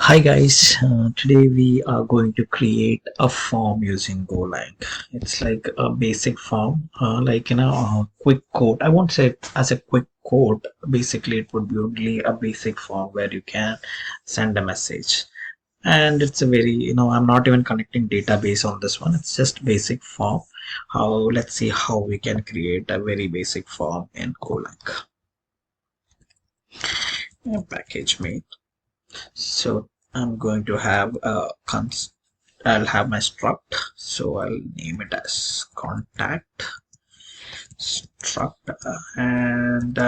Hi guys, today we are going to create a form using Golang. It's like a basic form, a quick code. I won't say it as a quick code. Basically, it would be only a basic form where you can send a message. And it's a very, I'm not even connecting database on this one. It's just basic form. Let's see how we can create a very basic form in Golang. Package main. So I'm going to have a I'll have my struct, so I'll name it as contact struct. And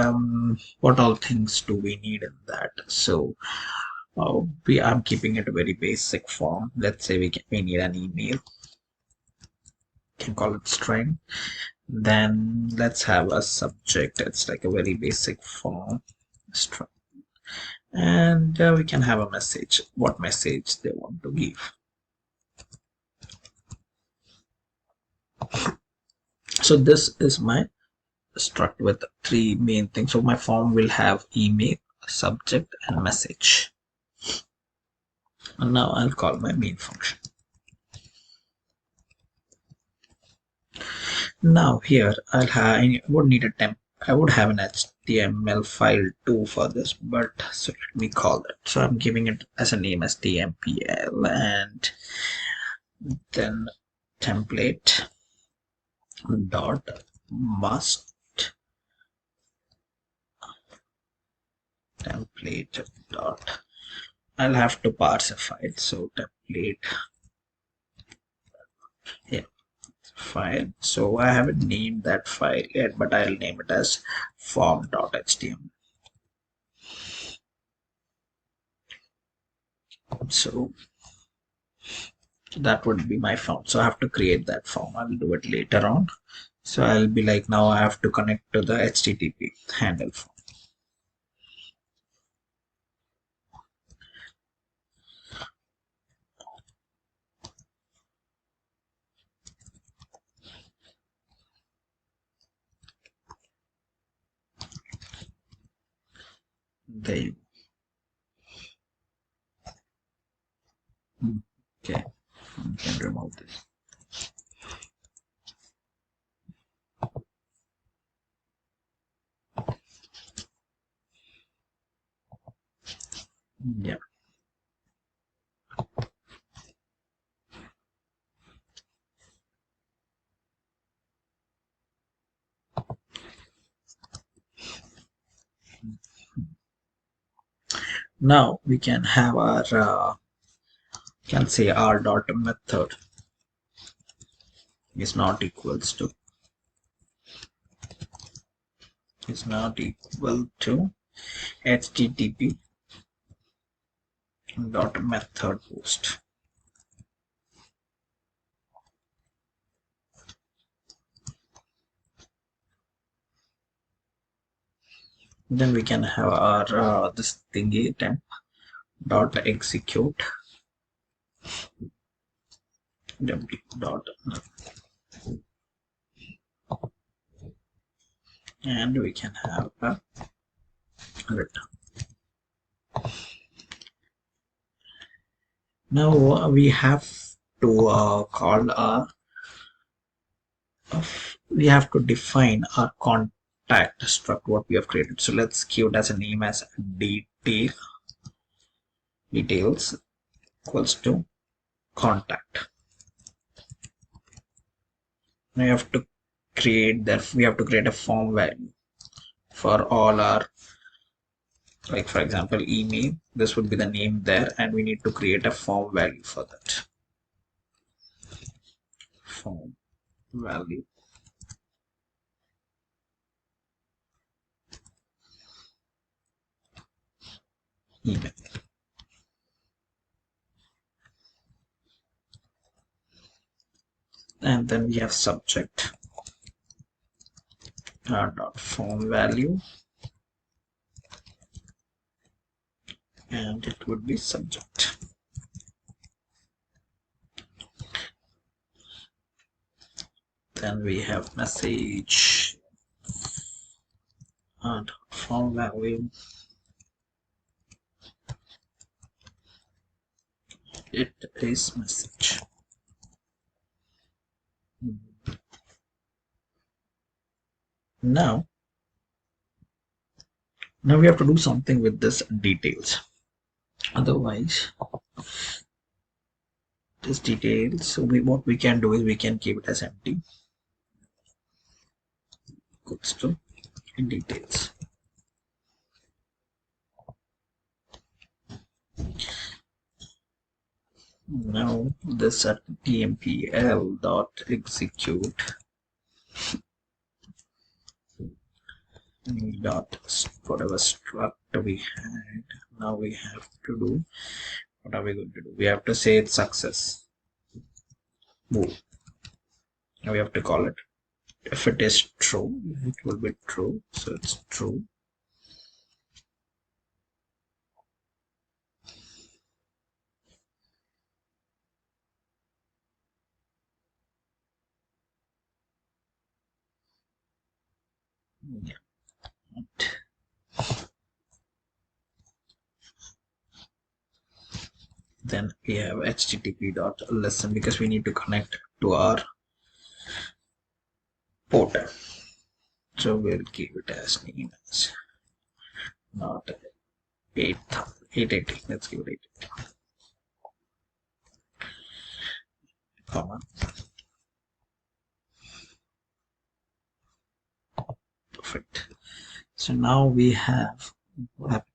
what all things do we need in that? So I'm keeping it a very basic form. Let's say we need an email. Can call it string. Then let's have a subject. It's like a very basic form string. And we can have a message, what message they want to give. So this is my struct with three main things. So my form will have email, subject, and message. And now I'll call my main function. Now here I would need a temp. I would have an HTML file too for this, but so let me call that. So I'm giving it as a name as tmpl, and then template dot must template dot. I'll have to parse a file. So template, yeah, file. So I haven't named that file yet, but I'll name it as form.html. So that would be my form. So I have to create that form. I'll do it later on. So I'll be like, now I have to connect to the HTTP handle form. There you go. Okay, you can remove this. Yeah. Now we can have our can say our dot method is not equals to http dot method post. Then we can have our this thingy temp dot execute dot, and we can have a return. Now we have to call our we have to define our contact struct what we have created. So let's give it as a name as details equals to contact. Now we have to create a form value for all our, like for example email. This would be the name there, and we need to create a form value for that. Form value email. And then we have subject dot form value, and it would be subject. Then we have message dot form value, it is message. Now we have to do something with this details. Otherwise, this details, so what we can do is we can keep it as empty. Equals to details. Now this at tmpl dot execute dot whatever struct we had. Now we have to do, what are we going to do? We have to say it's success. Move. Now we have to call it. If it is true, it will be true. So it's true. Yeah. Then we have http dot listen because we need to connect to our port. So we'll keep it as name as not 880. Let's give it 880. Comma. Perfect. So now we have what happened.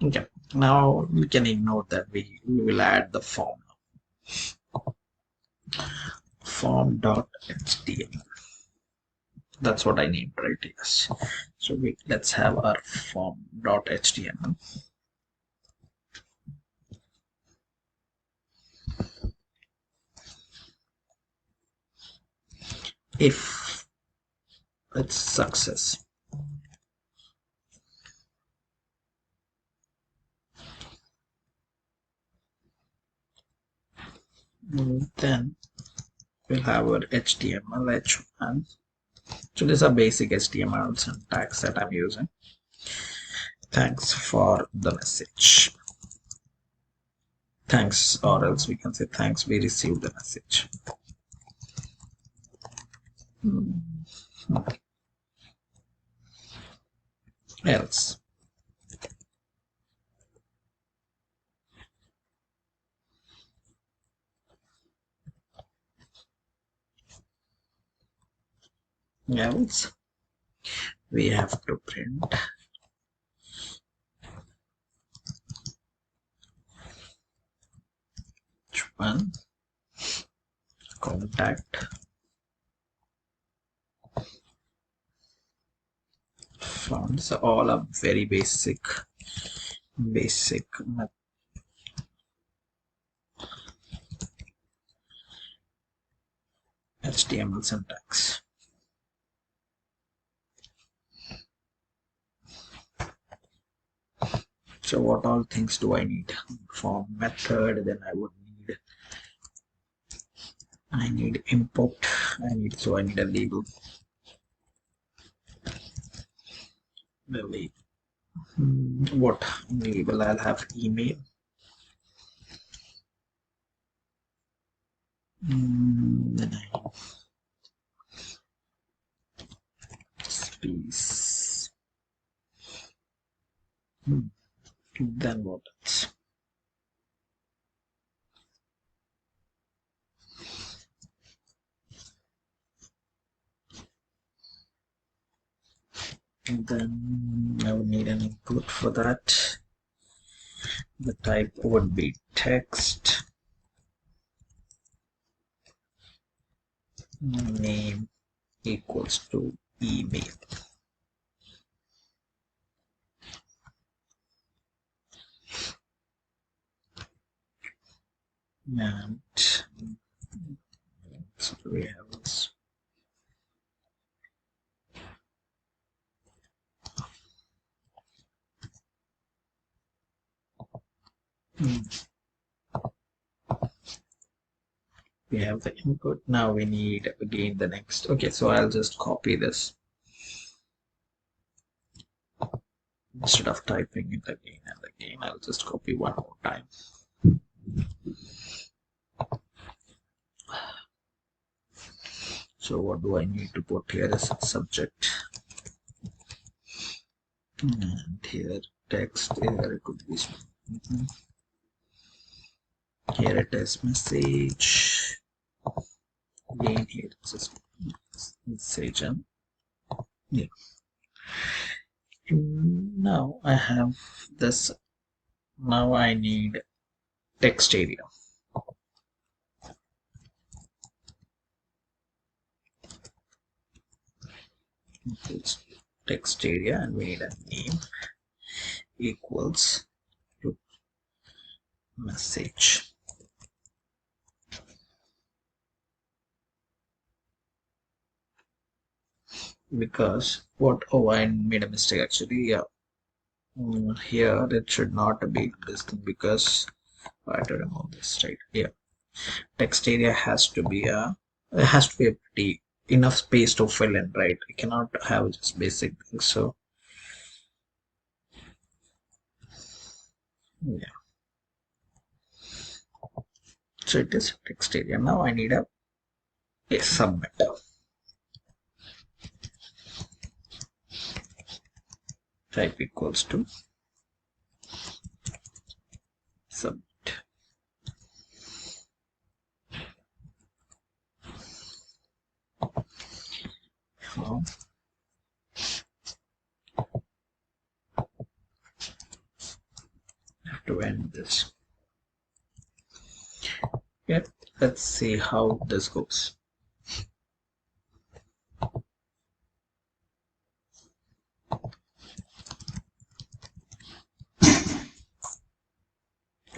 Okay, now we can ignore that. We will add the form form.html. That's what I named, right? Yes. So let's have our form.html. If it's success, then we'll have our HTML h1. So these are basic HTML syntax that I'm using. Thanks for the message. Thanks, or else we can say thanks, we received the message. Else. Else we have to print one contact fonts. All are very basic HTML syntax. So what all things do I need? For method, then I need import. I need a label. What label? I'll have email. Then I have space. Then what else? And then I would need an input for that. The type would be text. Name equals to email. And so we have this. We have the input. Now we need again the next. Okay, so I'll just copy this instead of typing it again and again. I'll just copy one more time. So what do I need to put here is subject, and here text. Here it could be here it is message. Again here it's just message. And yeah. Now I have this. Now I need text area. It's text area, and we need a name equals to message. Because what? Oh, I made a mistake actually. Yeah, here it should not be this thing because I have to remove this, right? Yeah, text area has to be a pretty enough space to fill in, right? I cannot have just basic things. So yeah, so it is text area. Now I need a submit. Type equals to submit. Now I have to end this. Yeah, let's see how this goes.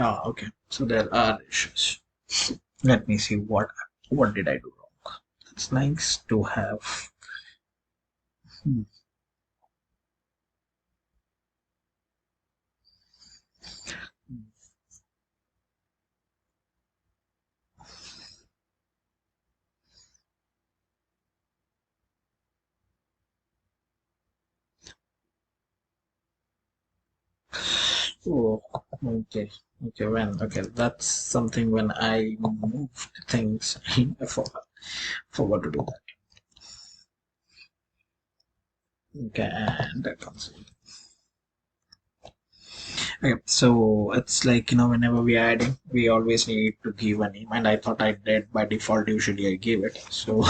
Ah, okay. So there are issues. Let me see what did I do wrong. It's nice to have. Hmm. Oh, okay. Okay, that's something when I moved things. I forgot to do that. Okay, and that comes in. Okay, so it's like, whenever we are adding, we always need to give a name, and I thought I did by default. Usually I give it, so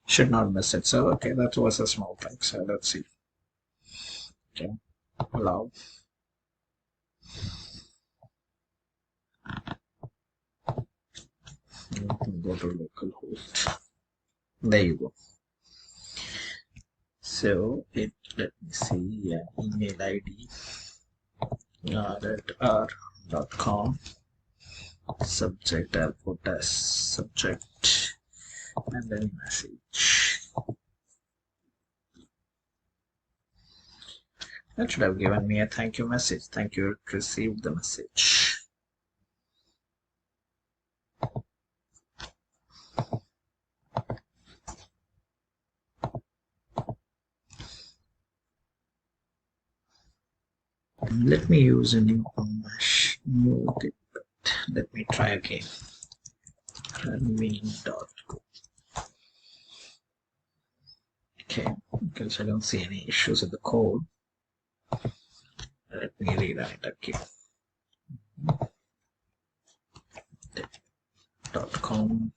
should not miss it. So okay, that was a small thing. So let's see. Okay, allow. You can go to localhost. There you go. So let me see. Yeah, email ID r@r.com. Subject, I'll put as subject, and then message. That should have given me a thank you message. Thank you, received the message. Let me use a new okay, let me try again. Runmain.go. Okay, because I don't see any issues with the code. Let me rewrite it again. .com,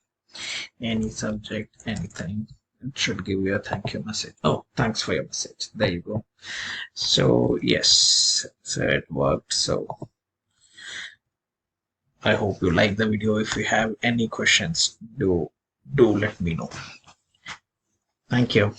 any subject, anything. It should give you a thank you message. Oh, thanks for your message. There you go. So yes, so it worked. So I hope you like the video. If you have any questions, do let me know. Thank you.